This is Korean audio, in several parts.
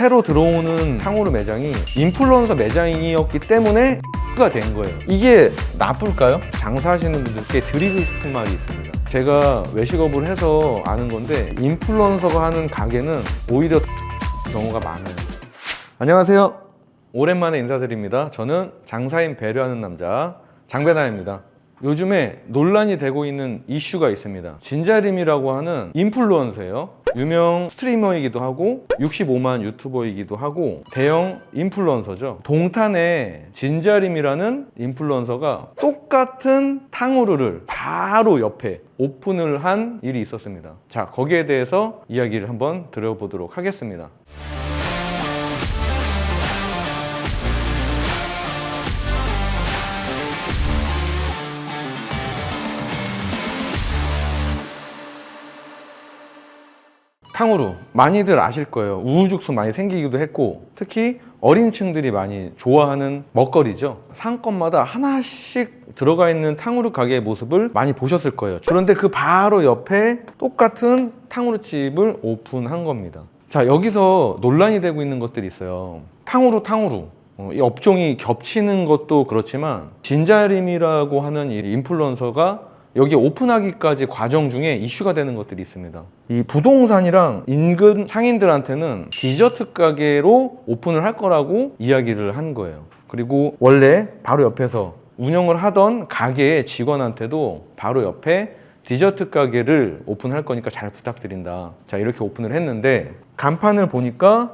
새로 들어오는 탕후루 매장이 인플루언서 매장이었기 때문에 가 된 거예요. 이게 나쁠까요? 장사하시는 분들께 드리고 싶은 말이 있습니다. 제가 외식업을 해서 아는 건데 인플루언서가 하는 가게는 오히려 경우가 많아요. 안녕하세요. 오랜만에 인사드립니다. 저는 장사인 배려하는 남자 장배나입니다. 요즘에 논란이 되고 있는 이슈가 있습니다. 진자림이라고 하는 인플루언서예요. 유명 스트리머이기도 하고 65만 유튜버이기도 하고 대형 인플루언서죠. 동탄에 진자림이라는 인플루언서가 똑같은 탕후루를 바로 옆에 오픈을 한 일이 있었습니다. 자, 거기에 대해서 이야기를 한번 들어보도록 하겠습니다. 탕후루 많이들 아실 거예요. 우후죽순 많이 생기기도 했고 특히 어린 층들이 많이 좋아하는 먹거리죠. 상권마다 하나씩 들어가 있는 탕후루 가게의 모습을 많이 보셨을 거예요. 그런데 그 바로 옆에 똑같은 탕후루집을 오픈한 겁니다. 자, 여기서 논란이 되고 있는 것들이 있어요. 탕후루 이 업종이 겹치는 것도 그렇지만 진자림이라고 하는 이 인플루언서가 여기 오픈하기까지 과정 중에 이슈가 되는 것들이 있습니다. 이 부동산이랑 인근 상인들한테는 디저트 가게로 오픈을 할 거라고 이야기를 한 거예요. 그리고 원래 바로 옆에서 운영을 하던 가게의 직원한테도 바로 옆에 디저트 가게를 오픈할 거니까 잘 부탁드린다. 자, 이렇게 오픈을 했는데 간판을 보니까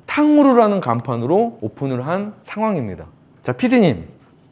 탕후루라는 간판으로 오픈을 한 상황입니다. 자, PD님,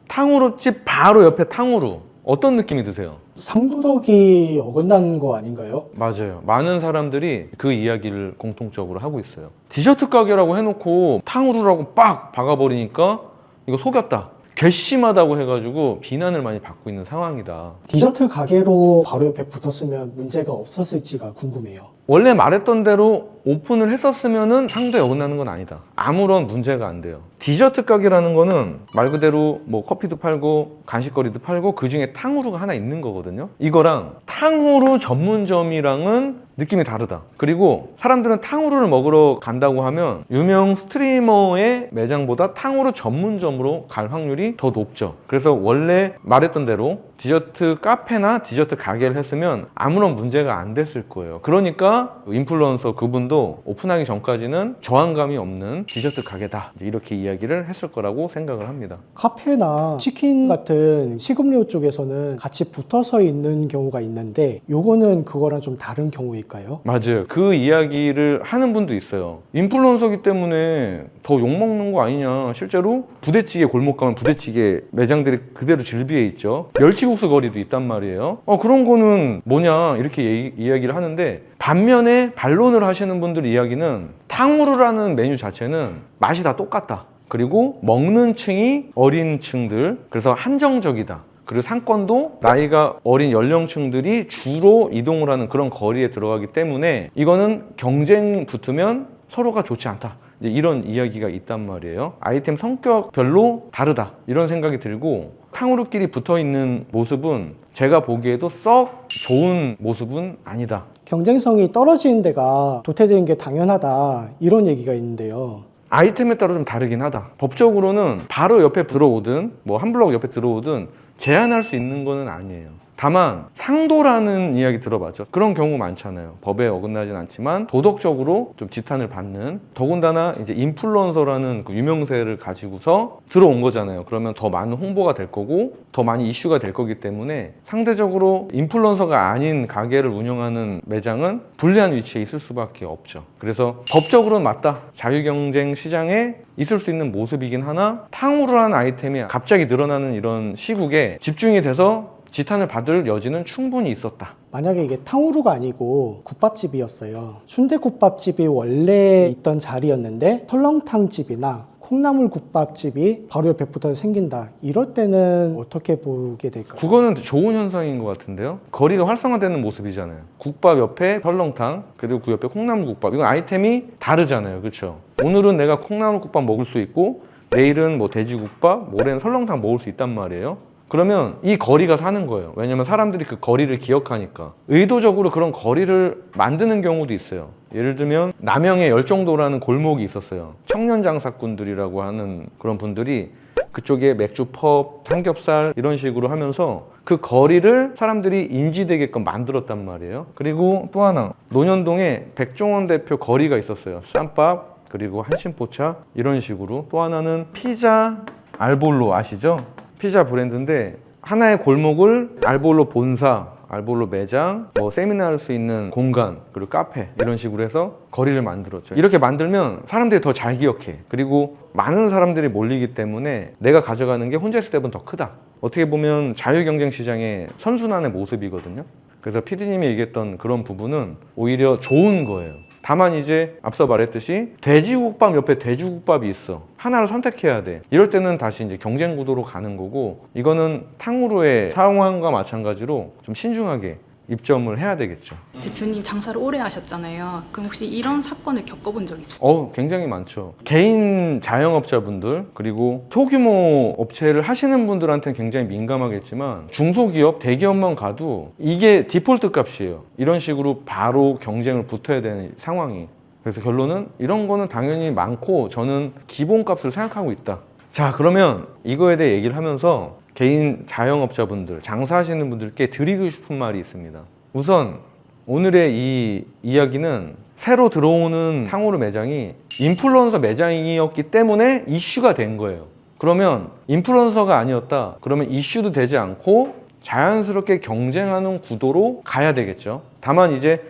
탕후루집 바로 옆에 탕후루 어떤 느낌이 드세요? 상도덕이 어긋난 거 아닌가요? 맞아요. 많은 사람들이 그 이야기를 공통적으로 하고 있어요. 디저트 가게라고 해놓고 탕후루라고 빡 박아버리니까 이거 속였다, 괘씸하다고 해가지고 비난을 많이 받고 있는 상황이다. 디저트 가게로 바로 옆에 붙었으면 문제가 없었을지가 궁금해요. 원래 말했던 대로 오픈을 했었으면은 상도에 어긋나는 건 아니다. 아무런 문제가 안 돼요. 디저트 가게라는 거는 말 그대로 뭐 커피도 팔고 간식거리도 팔고 그 중에 탕후루가 하나 있는 거거든요. 이거랑 탕후루 전문점이랑은 느낌이 다르다. 그리고 사람들은 탕후루를 먹으러 간다고 하면 유명 스트리머의 매장보다 탕후루 전문점으로 갈 확률이 더 높죠. 그래서 원래 말했던 대로 디저트 카페나 디저트 가게를 했으면 아무런 문제가 안 됐을 거예요. 그러니까 인플루언서 그분도 오픈하기 전까지는 저항감이 없는 디저트 가게다, 이렇게 이야기를 했을 거라고 생각을 합니다. 카페나 치킨 같은 식음료 쪽에서는 같이 붙어서 있는 경우가 있는데 요거는 그거랑 좀 다른 경우일까요? 맞아요. 그 이야기를 하는 분도 있어요. 인플루언서기 때문에 더 욕먹는 거 아니냐. 실제로 부대찌개 골목 가면 부대찌개 매장들이 그대로 질비해 있죠. 멸치국수 거리도 있단 말이에요. 그런 거는 뭐냐 이렇게 이야기를 하는데, 반면에 반론을 하시는 분들 이야기는 탕후루라는 메뉴 자체는 맛이 다 똑같다. 그리고 먹는 층이 어린 층들, 그래서 한정적이다. 그리고 상권도 나이가 어린 연령층들이 주로 이동을 하는 그런 거리에 들어가기 때문에 이거는 경쟁 붙으면 서로가 좋지 않다, 이제 이런 이야기가 있단 말이에요. 아이템 성격별로 다르다, 이런 생각이 들고 탕후루끼리 붙어있는 모습은 제가 보기에도 썩 좋은 모습은 아니다. 경쟁성이 떨어지는 데가 도태되는 게 당연하다, 이런 얘기가 있는데요. 아이템에 따라 좀 다르긴 하다. 법적으로는 바로 옆에 들어오든 뭐 한 블럭 옆에 들어오든 제한할 수 있는 거는 아니에요. 다만 상도라는 이야기 들어봤죠? 그런 경우 많잖아요. 법에 어긋나진 않지만 도덕적으로 좀 지탄을 받는, 더군다나 이제 인플루언서라는 그 유명세를 가지고서 들어온 거잖아요. 그러면 더 많은 홍보가 될 거고 더 많이 이슈가 될 거기 때문에 상대적으로 인플루언서가 아닌 가게를 운영하는 매장은 불리한 위치에 있을 수밖에 없죠. 그래서 법적으로는 맞다. 자유경쟁 시장에 있을 수 있는 모습이긴 하나, 탕후루라는 아이템이 갑자기 늘어나는 이런 시국에 집중이 돼서 지탄을 받을 여지는 충분히 있었다. 만약에 이게 탕후루가 아니고 국밥집이었어요. 순대국밥집이 원래 있던 자리였는데 설렁탕집이나 콩나물국밥집이 바로 옆에 붙어서 생긴다, 이럴 때는 어떻게 보게 될까요? 그거는 좋은 현상인 것 같은데요. 거리가 활성화되는 모습이잖아요. 국밥 옆에 설렁탕, 그리고 그 옆에 콩나물국밥. 이건 아이템이 다르잖아요. 그렇죠? 오늘은 내가 콩나물국밥 먹을 수 있고 내일은 뭐 돼지국밥, 모레는 설렁탕 먹을 수 있단 말이에요. 그러면 이 거리가 사는 거예요. 왜냐면 사람들이 그 거리를 기억하니까. 의도적으로 그런 거리를 만드는 경우도 있어요. 예를 들면 남영의 열정도라는 골목이 있었어요. 청년장사꾼들이라고 하는 그런 분들이 그쪽에 맥주, 펍, 삼겹살 이런 식으로 하면서 그 거리를 사람들이 인지되게끔 만들었단 말이에요. 그리고 또 하나, 논현동에 백종원 대표 거리가 있었어요. 쌈밥, 그리고 한신포차 이런 식으로. 또 하나는 피자 알볼로 아시죠? 피자 브랜드인데 하나의 골목을 알볼로 본사, 알볼로 매장, 뭐 세미나 할 수 있는 공간, 그리고 카페 이런 식으로 해서 거리를 만들었죠. 이렇게 만들면 사람들이 더 잘 기억해. 그리고 많은 사람들이 몰리기 때문에 내가 가져가는 게 혼자 있을 때보다 더 크다. 어떻게 보면 자유경쟁 시장의 선순환의 모습이거든요. 그래서 PD님이 얘기했던 그런 부분은 오히려 좋은 거예요. 다만 이제 앞서 말했듯이 돼지국밥 옆에 돼지국밥이 있어. 하나를 선택해야 돼. 이럴 때는 다시 이제 경쟁 구도로 가는 거고, 이거는 탕후루의 상황과 마찬가지로 좀 신중하게 입점을 해야 되겠죠. 대표님 장사를 오래 하셨잖아요. 그럼 혹시 이런 사건을 겪어본 적 있어요? 굉장히 많죠. 개인 자영업자분들, 그리고 소규모 업체를 하시는 분들한테는 굉장히 민감하겠지만 중소기업, 대기업만 가도 이게 디폴트 값이에요. 이런 식으로 바로 경쟁을 붙어야 되는 상황이. 그래서 결론은 이런 거는 당연히 많고 저는 기본값을 생각하고 있다. 자, 그러면 이거에 대해 얘기를 하면서 개인 자영업자분들, 장사하시는 분들께 드리고 싶은 말이 있습니다. 우선 오늘의 이 이야기는 새로 들어오는 탕후루 매장이 인플루언서 매장이었기 때문에 이슈가 된 거예요. 그러면 인플루언서가 아니었다. 그러면 이슈도 되지 않고 자연스럽게 경쟁하는 구도로 가야 되겠죠. 다만 이제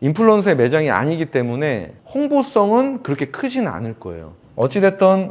인플루언서의 매장이 아니기 때문에 홍보성은 그렇게 크진 않을 거예요. 어찌됐든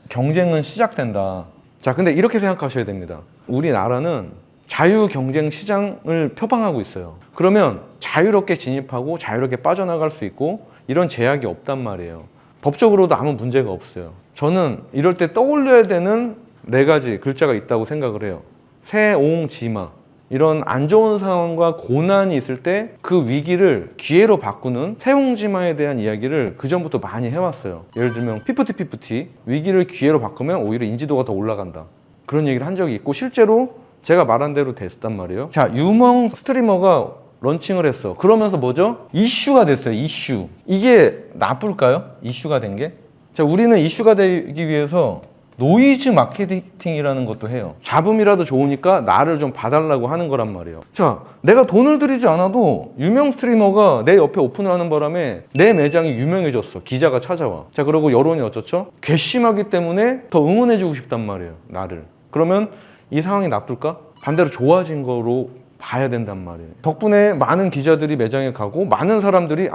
경쟁은 시작된다. 자, 근데 이렇게 생각하셔야 됩니다. 우리나라는 자유 경쟁 시장을 표방하고 있어요. 그러면 자유롭게 진입하고 자유롭게 빠져나갈 수 있고 이런 제약이 없단 말이에요. 법적으로도 아무 문제가 없어요. 저는 이럴 때 떠올려야 되는 4가지 글자가 있다고 생각을 해요. 세옹지마. 이런 안 좋은 상황과 고난이 있을 때 그 위기를 기회로 바꾸는 세옹지마에 대한 이야기를 그전부터 많이 해왔어요. 예를 들면 피프티 위기를 기회로 바꾸면 오히려 인지도가 더 올라간다. 그런 얘기를 한 적이 있고 실제로 제가 말한 대로 됐단 말이에요. 자, 유명 스트리머가 런칭을 했어. 그러면서 뭐죠? 이슈가 됐어요. 이슈. 이게 나쁠까요? 이슈가 된 게? 자, 우리는 이슈가 되기 위해서 노이즈 마케팅이라는 것도 해요. 잡음이라도 좋으니까 나를 좀 봐달라고 하는 거란 말이에요. 자, 내가 돈을 들이지 않아도 유명 스트리머가 내 옆에 오픈을 하는 바람에 내 매장이 유명해졌어. 기자가 찾아와. 자, 그러고 여론이 어쩌죠? 괘씸하기 때문에 더 응원해주고 싶단 말이에요. 나를. 그러면 이 상황이 나쁠까? 반대로 좋아진 거로 봐야 된단 말이에요. 덕분에 많은 기자들이 매장에 가고 많은 사람들이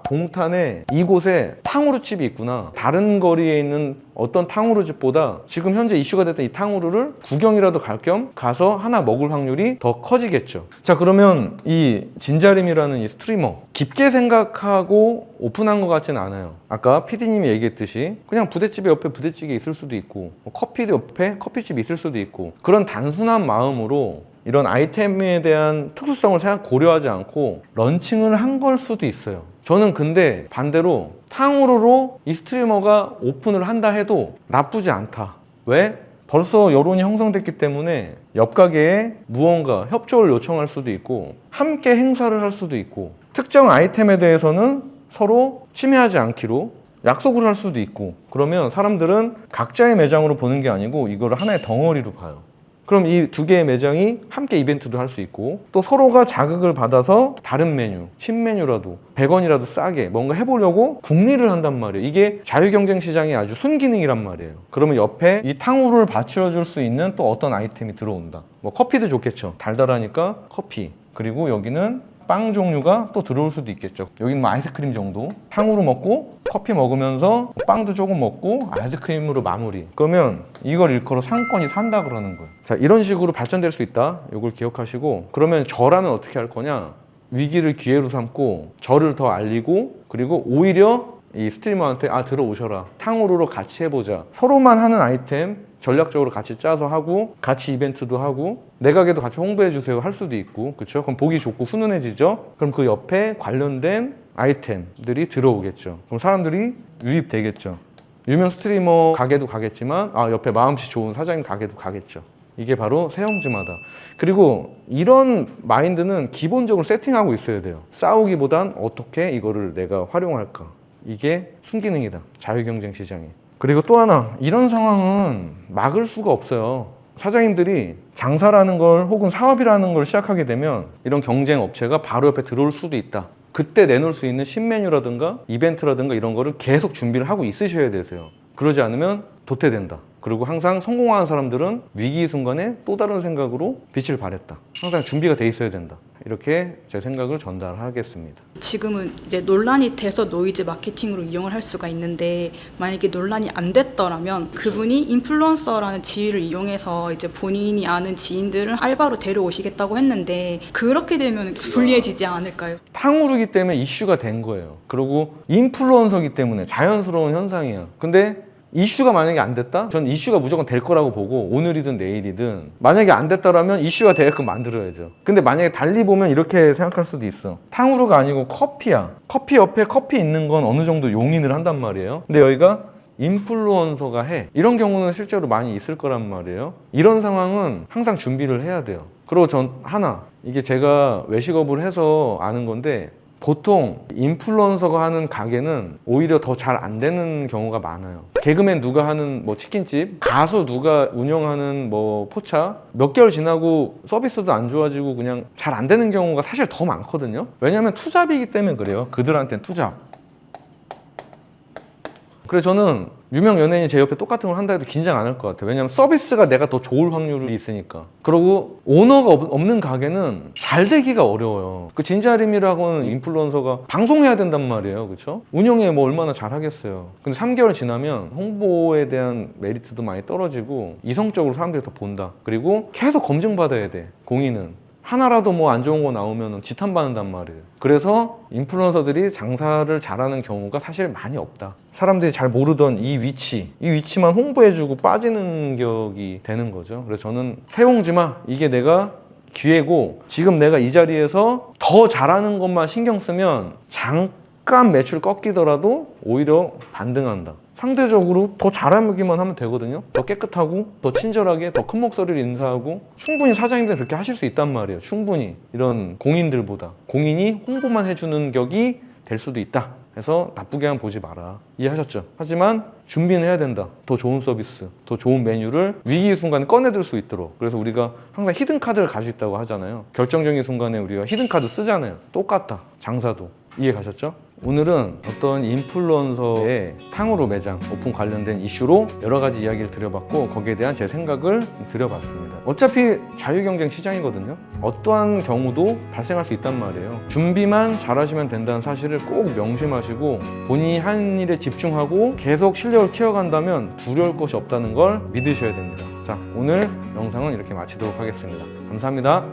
동탄에 이곳에 탕후루집이 있구나. 다른 거리에 있는 어떤 탕후루집보다 지금 현재 이슈가 됐던 이 탕후루를 구경이라도 갈 겸 가서 하나 먹을 확률이 더 커지겠죠. 자, 그러면 이 진자림이라는 이 스트리머 깊게 생각하고 오픈한 것 같지는 않아요. 아까 PD님이 얘기했듯이 그냥 부대찌개 옆에 부대찌개 있을 수도 있고 커피 옆에 커피집이 있을 수도 있고 그런 단순한 마음으로 이런 아이템에 대한 특수성을 고려하지 않고 런칭을 한 걸 수도 있어요. 저는 근데 반대로 탕후루로 이 스트리머가 오픈을 한다 해도 나쁘지 않다. 왜? 벌써 여론이 형성됐기 때문에 옆 가게에 무언가 협조를 요청할 수도 있고 함께 행사를 할 수도 있고 특정 아이템에 대해서는 서로 침해하지 않기로 약속을 할 수도 있고 그러면 사람들은 각자의 매장으로 보는 게 아니고 이거를 하나의 덩어리로 봐요. 그럼 이 2개의 매장이 함께 이벤트도 할 수 있고 또 서로가 자극을 받아서 다른 메뉴, 신메뉴라도 100원이라도 싸게 뭔가 해보려고 궁리를 한단 말이에요. 이게 자유경쟁 시장의 아주 순기능이란 말이에요. 그러면 옆에 이 탕후루를 받쳐줄 수 있는 또 어떤 아이템이 들어온다. 뭐 커피도 좋겠죠. 달달하니까 커피. 그리고 여기는 빵 종류가 또 들어올 수도 있겠죠. 여기는 뭐 아이스크림 정도. 탕후루 먹고 커피 먹으면서 빵도 조금 먹고 아이스크림으로 마무리. 그러면 이걸 일컬어 상권이 산다 그러는 거예요. 자, 이런 식으로 발전될 수 있다. 이걸 기억하시고 그러면 저라면 어떻게 할 거냐? 위기를 기회로 삼고 저를 더 알리고 그리고 오히려 이 스트리머한테 들어오셔라. 탕후루로 같이 해보자. 서로만 하는 아이템 전략적으로 같이 짜서 하고 같이 이벤트도 하고 내 가게도 같이 홍보해주세요 할 수도 있고 그렇죠? 그럼 보기 좋고 훈훈해지죠? 그럼 그 옆에 관련된 아이템들이 들어오겠죠. 그럼 사람들이 유입되겠죠. 유명 스트리머 가게도 가겠지만 옆에 마음씨 좋은 사장님 가게도 가겠죠. 이게 바로 세용지마다. 그리고 이런 마인드는 기본적으로 세팅하고 있어야 돼요. 싸우기보단 어떻게 이거를 내가 활용할까. 이게 순기능이다. 자유경쟁 시장이. 그리고 또 하나, 이런 상황은 막을 수가 없어요. 사장님들이 장사라는 걸 혹은 사업이라는 걸 시작하게 되면 이런 경쟁 업체가 바로 옆에 들어올 수도 있다. 그때 내놓을 수 있는 신메뉴라든가 이벤트라든가 이런 거를 계속 준비를 하고 있으셔야 되세요. 그러지 않으면 도태된다. 그리고 항상 성공하는 사람들은 위기 순간에 또 다른 생각으로 빛을 발했다. 항상 준비가 돼 있어야 된다. 이렇게 제 생각을 전달하겠습니다. 지금은 이제 논란이 돼서 노이즈 마케팅으로 이용을 할 수가 있는데 만약에 논란이 안 됐더라면 그분이 인플루언서라는 지위를 이용해서 이제 본인이 아는 지인들을 알바로 데려오시겠다고 했는데 그렇게 되면 불리해지지 않을까요? 탕후루기 때문에 이슈가 된 거예요. 그리고 인플루언서기 때문에 자연스러운 현상이야. 근데 이슈가 만약에 안 됐다? 전 이슈가 무조건 될 거라고 보고 오늘이든 내일이든 만약에 안 됐다라면 이슈가 되게끔 만들어야죠. 근데 만약에 달리 보면 이렇게 생각할 수도 있어. 탕후루가 아니고 커피야. 커피 옆에 커피 있는 건 어느 정도 용인을 한단 말이에요. 근데 여기가 인플루언서가 해. 이런 경우는 실제로 많이 있을 거란 말이에요. 이런 상황은 항상 준비를 해야 돼요. 그리고 전 하나, 이게 제가 외식업을 해서 아는 건데 보통 인플루언서가 하는 가게는 오히려 더 잘 안 되는 경우가 많아요. 개그맨 누가 하는 뭐 치킨집, 가수 누가 운영하는 뭐 포차, 몇 개월 지나고 서비스도 안 좋아지고 그냥 잘 안 되는 경우가 사실 더 많거든요. 왜냐하면 투잡이기 때문에 그래요. 그들한테는 투잡. 그래서 저는 유명 연예인이 제 옆에 똑같은 걸 한다 해도 긴장 안 할 것 같아요. 왜냐하면 서비스가 내가 더 좋을 확률이 있으니까. 그리고 오너가 없는 가게는 잘 되기가 어려워요. 그 진자림이라고 하는 인플루언서가 방송해야 된단 말이에요. 그렇죠? 운영에 뭐 얼마나 잘 하겠어요. 근데 3개월 지나면 홍보에 대한 메리트도 많이 떨어지고 이성적으로 사람들이 더 본다. 그리고 계속 검증받아야 돼. 공인은. 하나라도 뭐 안 좋은 거 나오면 지탄받는단 말이에요. 그래서 인플루언서들이 장사를 잘하는 경우가 사실 많이 없다. 사람들이 잘 모르던 이 위치만 홍보해주고 빠지는 격이 되는 거죠. 그래서 저는 세용지마, 이게 내가 기회고 지금 내가 이 자리에서 더 잘하는 것만 신경 쓰면 잠깐 매출 꺾이더라도 오히려 반등한다. 상대적으로 더 잘하기만 하면 되거든요. 더 깨끗하고 더 친절하게 더 큰 목소리를 인사하고 충분히 사장님들 그렇게 하실 수 있단 말이에요. 충분히 이런 공인들보다 공인이 홍보만 해주는 격이 될 수도 있다. 그래서 나쁘게만 보지 마라. 이해하셨죠? 하지만 준비는 해야 된다. 더 좋은 서비스, 더 좋은 메뉴를 위기 순간에 꺼내들 수 있도록. 그래서 우리가 항상 히든 카드를 가지고 있다고 하잖아요. 결정적인 순간에 우리가 히든 카드 쓰잖아요. 똑같다. 장사도. 이해 가셨죠? 오늘은 어떤 인플루언서의 탕후루 매장 오픈 관련된 이슈로 여러 가지 이야기를 드려봤고 거기에 대한 제 생각을 드려봤습니다. 어차피 자유경쟁 시장이거든요. 어떠한 경우도 발생할 수 있단 말이에요. 준비만 잘하시면 된다는 사실을 꼭 명심하시고 본인이 한 일에 집중하고 계속 실력을 키워간다면 두려울 것이 없다는 걸 믿으셔야 됩니다. 자, 오늘 영상은 이렇게 마치도록 하겠습니다. 감사합니다.